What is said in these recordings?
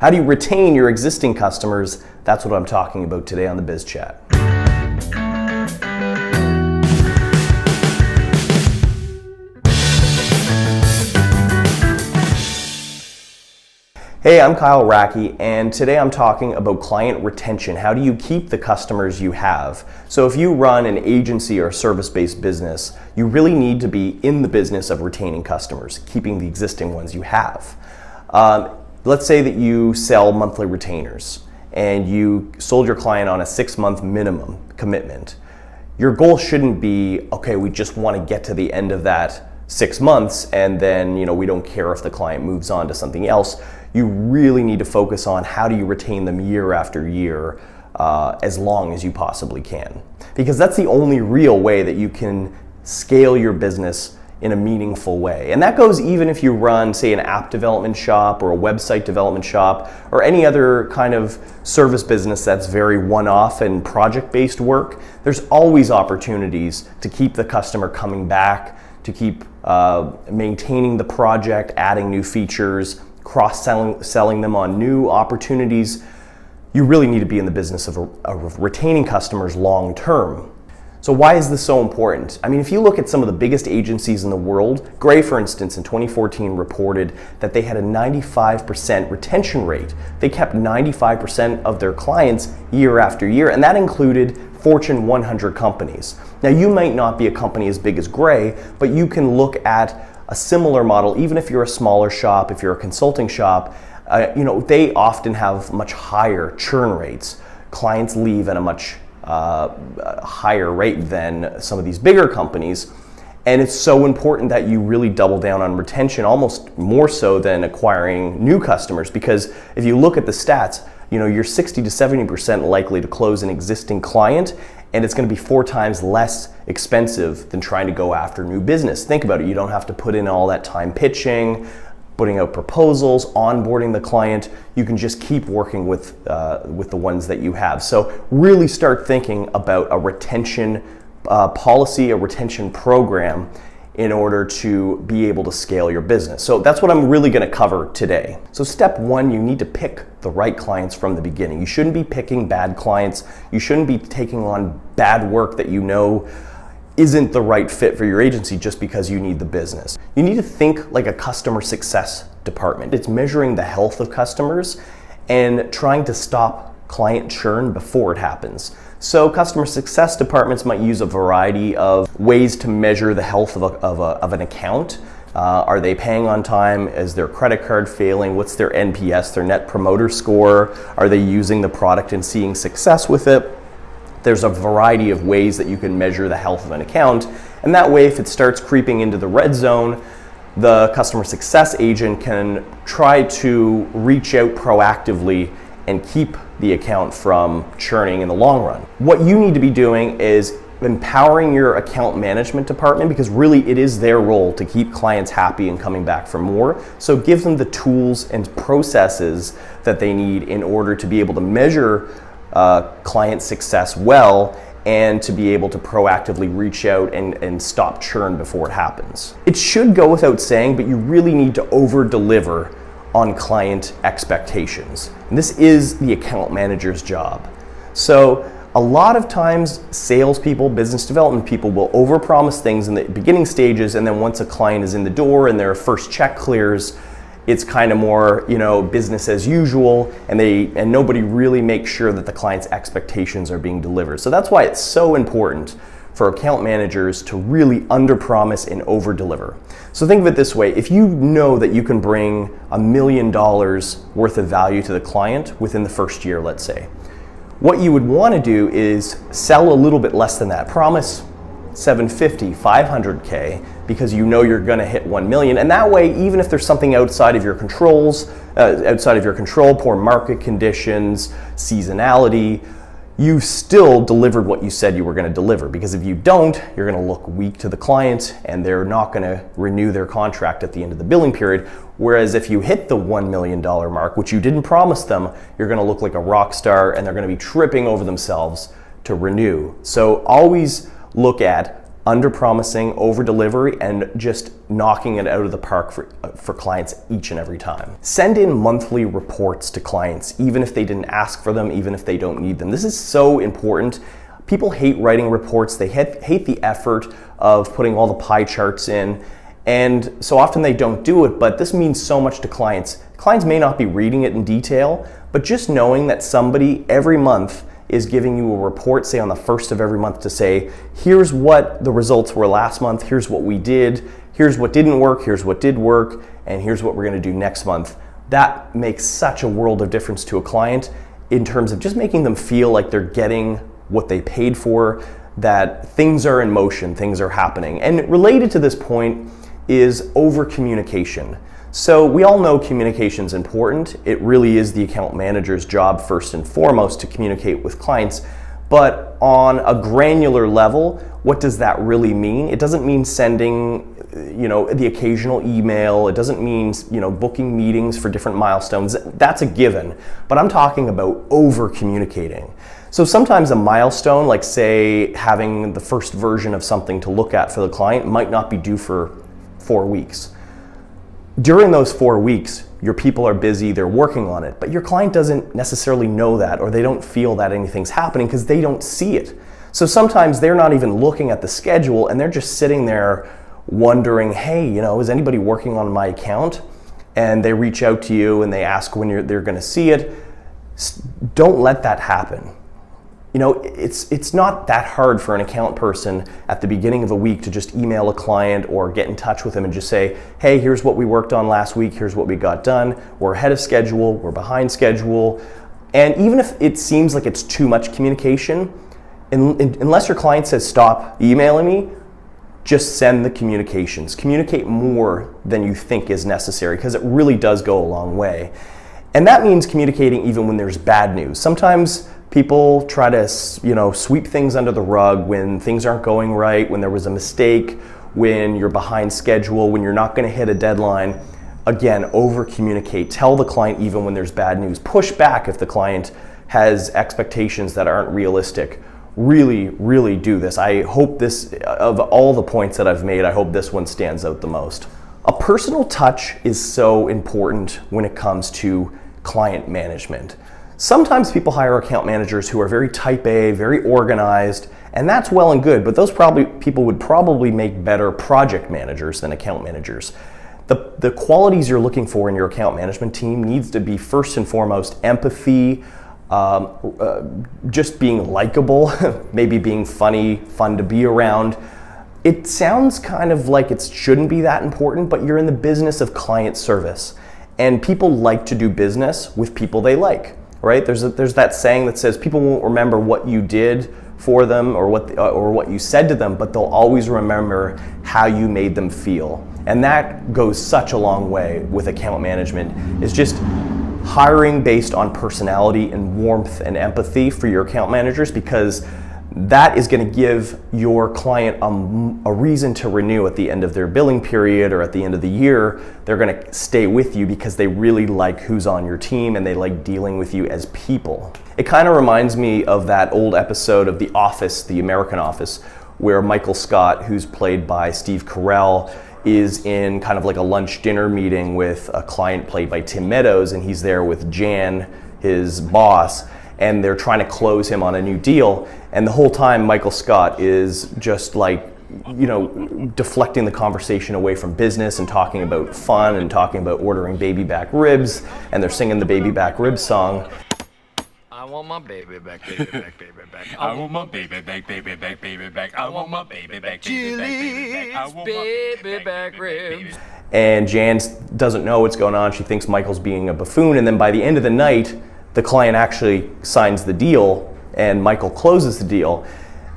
How do you retain your existing customers? That's what I'm talking about today on the Biz Chat. Hey, I'm Kyle Racky, and today I'm talking about client retention. How do you keep the customers you have? So if you run an agency or service-based business, you really need to be in the business of retaining customers, keeping the existing ones you have. Let's say that you sell monthly retainers and you sold your client on a 6-month minimum commitment. Your goal shouldn't be, okay, we just want to get to the end of that 6 months and then we don't care if the client moves on to something else. You really need to focus on how do you retain them year after year as long as you possibly can. Because that's the only real way that you can scale your business in a meaningful way. And that goes even if you run, say, an app development shop or a website development shop or any other kind of service business that's very one-off and project-based work. There's always opportunities to keep the customer coming back, to keep maintaining the project, adding new features, cross-selling them on new opportunities. You really need to be in the business of retaining customers long-term. So why is this so important? I mean, if you look at some of the biggest agencies in the world, Gray, for instance, in 2014 reported that they had a 95% retention rate. They kept 95% of their clients year after year, and that included Fortune 100 companies. Now, you might not be a company as big as Gray, but you can look at a similar model, even if you're a smaller shop, if you're a consulting shop, they often have much higher churn rates. Clients leave at a much higher rate than some of these bigger companies. And it's so important that you really double down on retention, almost more so than acquiring new customers. Because if you look at the stats, you're 60 to 70% likely to close an existing client, and it's going to be 4 times less expensive than trying to go after new business. Think about it. You don't have to put in all that time pitching, putting out proposals, onboarding the client. You can just keep working with the ones that you have. So really start thinking about a retention policy, a retention program in order to be able to scale your business. So that's what I'm really going to cover today. So step 1, you need to pick the right clients from the beginning. You shouldn't be picking bad clients. You shouldn't be taking on bad work that isn't the right fit for your agency just because you need the business. You need to think like a customer success department. It's measuring the health of customers and trying to stop client churn before it happens. So customer success departments might use a variety of ways to measure the health of an account. Are they paying on time? Is their credit card failing? What's their NPS, their net promoter score? Are they using the product and seeing success with it? There's a variety of ways that you can measure the health of an account. And that way, if it starts creeping into the red zone, the customer success agent can try to reach out proactively and keep the account from churning in the long run. What you need to be doing is empowering your account management department, because really it is their role to keep clients happy and coming back for more. So give them the tools and processes that they need in order to be able to measure client success well and to be able to proactively reach out and stop churn before it happens. It should go without saying, but you really need to over-deliver on client expectations. And this is the account manager's job. So a lot of times salespeople, business development people will overpromise things in the beginning stages, and then once a client is in the door and their first check clears, it's kind of more, business as usual, and nobody really makes sure that the client's expectations are being delivered. So that's why it's so important for account managers to really underpromise and overdeliver. So think of it this way: if you know that you can bring $1 million worth of value to the client within the first year, let's say, what you would want to do is sell a little bit less than that. Promise $750,000, $500K, because you know you're going to hit 1 million. And that way, even if there's something outside of your control, poor market conditions, seasonality, you still delivered what you said you were going to deliver. Because if you don't, you're going to look weak to the client and they're not going to renew their contract at the end of the billing period. Whereas if you hit the $1 million mark, which you didn't promise them, you're going to look like a rock star and they're going to be tripping over themselves to renew. So always look at under-promising, over-delivery, and just knocking it out of the park for clients each and every time. Send in monthly reports to clients, even if they didn't ask for them, even if they don't need them. This is so important. People hate writing reports. They hate the effort of putting all the pie charts in, and so often they don't do it, but this means so much to clients. Clients may not be reading it in detail, but just knowing that somebody every month is giving you a report, say on the first of every month, to say, here's what the results were last month, here's what we did, here's what didn't work, here's what did work, and here's what we're gonna do next month. That makes such a world of difference to a client in terms of just making them feel like they're getting what they paid for, that things are in motion, things are happening. And related to this point is over communication. So we all know communication is important. It really is the account manager's job first and foremost to communicate with clients. But on a granular level, what does that really mean? It doesn't mean sending, the occasional email. It doesn't mean, booking meetings for different milestones. That's a given. But I'm talking about over communicating. So sometimes a milestone, like say having the first version of something to look at for the client, might not be due for 4 weeks. During those 4 weeks, your people are busy, they're working on it, but your client doesn't necessarily know that, or they don't feel that anything's happening because they don't see it. So sometimes they're not even looking at the schedule and they're just sitting there wondering, hey, is anybody working on my account? And they reach out to you and they ask when they're gonna see it. Don't let that happen. It's not that hard for an account person at the beginning of a week to just email a client or get in touch with them and just say, hey, here's what we worked on last week, here's what we got done, we're ahead of schedule, we're behind schedule. And even if it seems like it's too much communication, unless your client says stop emailing me, just send the communications. Communicate more than you think is necessary, because it really does go a long way. And that means communicating even when there's bad news. Sometimes people try to, sweep things under the rug when things aren't going right, when there was a mistake, when you're behind schedule, when you're not going to hit a deadline. Again, over communicate. Tell the client even when there's bad news. Push back if the client has expectations that aren't realistic. Really, really do this. I hope this, of all the points that I've made, I hope this one stands out the most. A personal touch is so important when it comes to client management. Sometimes people hire account managers who are very type A, very organized, and that's well and good, but those people would probably make better project managers than account managers. The qualities you're looking for in your account management team needs to be first and foremost empathy, just being likable, maybe being funny, fun to be around. It sounds kind of like it shouldn't be that important, but you're in the business of client service, and people like to do business with people they like. Right? There's that saying that says people won't remember what you did for them or what you said to them, but they'll always remember how you made them feel. And that goes such a long way with account management. It's just hiring based on personality and warmth and empathy for your account managers, because that is going to give your client a reason to renew at the end of their billing period or at the end of the year. They're going to stay with you because they really like who's on your team and they like dealing with you as people. It kind of reminds me of that old episode of The Office, The American Office, where Michael Scott, who's played by Steve Carell, is in kind of like a lunch dinner meeting with a client played by Tim Meadows, and he's there with Jan, his boss, and they're trying to close him on a new deal. And the whole time Michael Scott is just like, deflecting the conversation away from business and talking about fun and talking about ordering baby back ribs, and they're singing the baby back ribs song. I want my baby back, baby back, baby back. I want my baby back, baby back, baby back. I want my baby back, baby back, baby back. I want my baby back ribs. And Jan doesn't know what's going on. She thinks Michael's being a buffoon, and then by the end of the night, the client actually signs the deal and Michael closes the deal.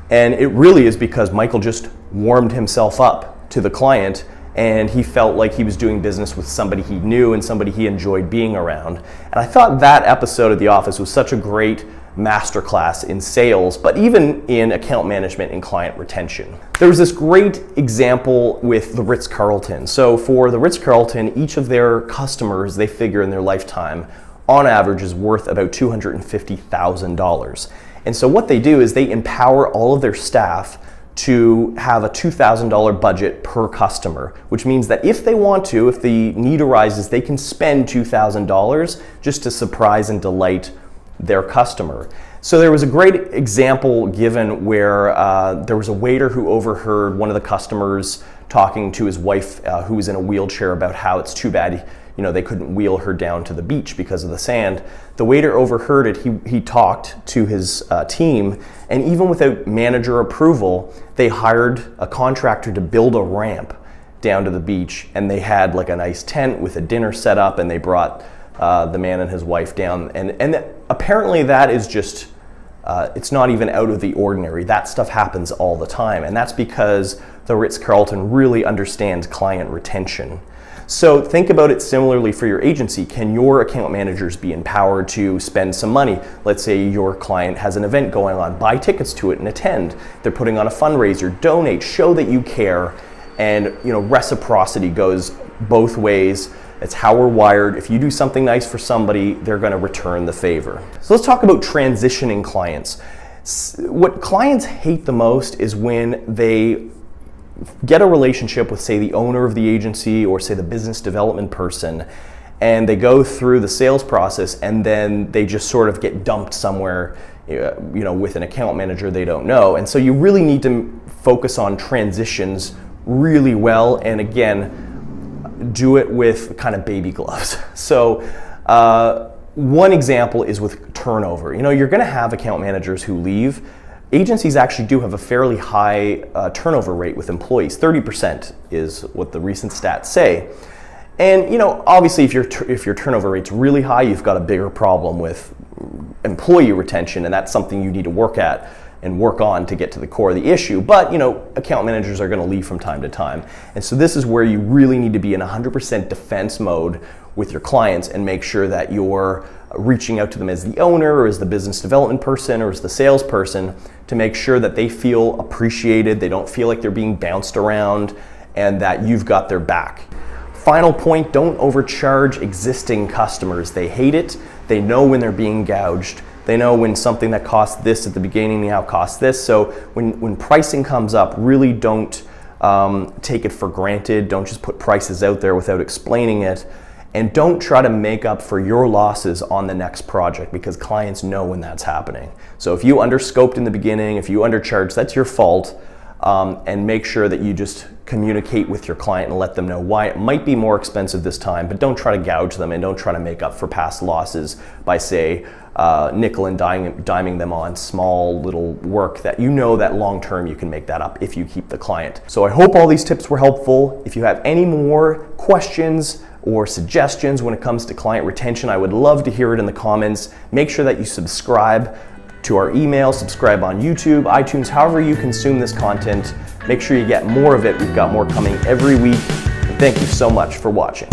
And it really is because Michael just warmed himself up to the client, and he felt like he was doing business with somebody he knew and somebody he enjoyed being around. And I thought that episode of The Office was such a great masterclass in sales, but even in account management and client retention. There was this great example with the Ritz-Carlton. So for the Ritz-Carlton, each of their customers, they figure in their lifetime, on average, is worth about $250,000. And so what they do is they empower all of their staff to have a $2,000 budget per customer, which means that if they want to, if the need arises, they can spend $2,000 just to surprise and delight their customer. So there was a great example given where there was a waiter who overheard one of the customers talking to his wife who was in a wheelchair about how it's too bad they couldn't wheel her down to the beach because of the sand. The waiter overheard it. He talked to his team, and even without manager approval, they hired a contractor to build a ramp down to the beach, and they had like a nice tent with a dinner set up, and they brought the man and his wife down. And apparently that is just, it's not even out of the ordinary. That stuff happens all the time, and that's because the Ritz-Carlton really understands client retention. So think about it similarly for your agency. Can your account managers be empowered to spend some money? Let's say your client has an event going on, buy tickets to it and attend. They're putting on a fundraiser, donate, show that you care, and reciprocity goes both ways. It's how we're wired. If you do something nice for somebody, they're going to return the favor. So let's talk about transitioning clients. What clients hate the most is when they get a relationship with, say, the owner of the agency or, say, the business development person, and they go through the sales process and then they just sort of get dumped somewhere, with an account manager they don't know. And so you really need to focus on transitions really well, and again, do it with kind of baby gloves. So one example is with turnover. You're going to have account managers who leave. Agencies actually do have a fairly high turnover rate with employees. 30% is what the recent stats say. And obviously if your turnover rate's really high, you've got a bigger problem with employee retention, and that's something you need to work at and work on to get to the core of the issue. But account managers are going to leave from time to time. And so this is where you really need to be in 100% defense mode with your clients and make sure that you're reaching out to them as the owner or as the business development person or as the salesperson to make sure that they feel appreciated, they don't feel like they're being bounced around, and that you've got their back. Final point, don't overcharge existing customers. They hate it. They know when they're being gouged. They know when something that costs this at the beginning now costs this. So when pricing comes up, really don't take it for granted. Don't just put prices out there without explaining it. And don't try to make up for your losses on the next project, because clients know when that's happening. So if you underscoped in the beginning, if you undercharged, that's your fault. And make sure that you just communicate with your client and let them know why it might be more expensive this time, but don't try to gouge them and don't try to make up for past losses by, say, nickel and diming them on small little work that that long term you can make that up if you keep the client. So I hope all these tips were helpful. If you have any more questions or suggestions when it comes to client retention, I would love to hear it in the comments. Make sure that you subscribe to our email, subscribe on YouTube, iTunes, however you consume this content. Make sure you get more of it. We've got more coming every week. And thank you so much for watching.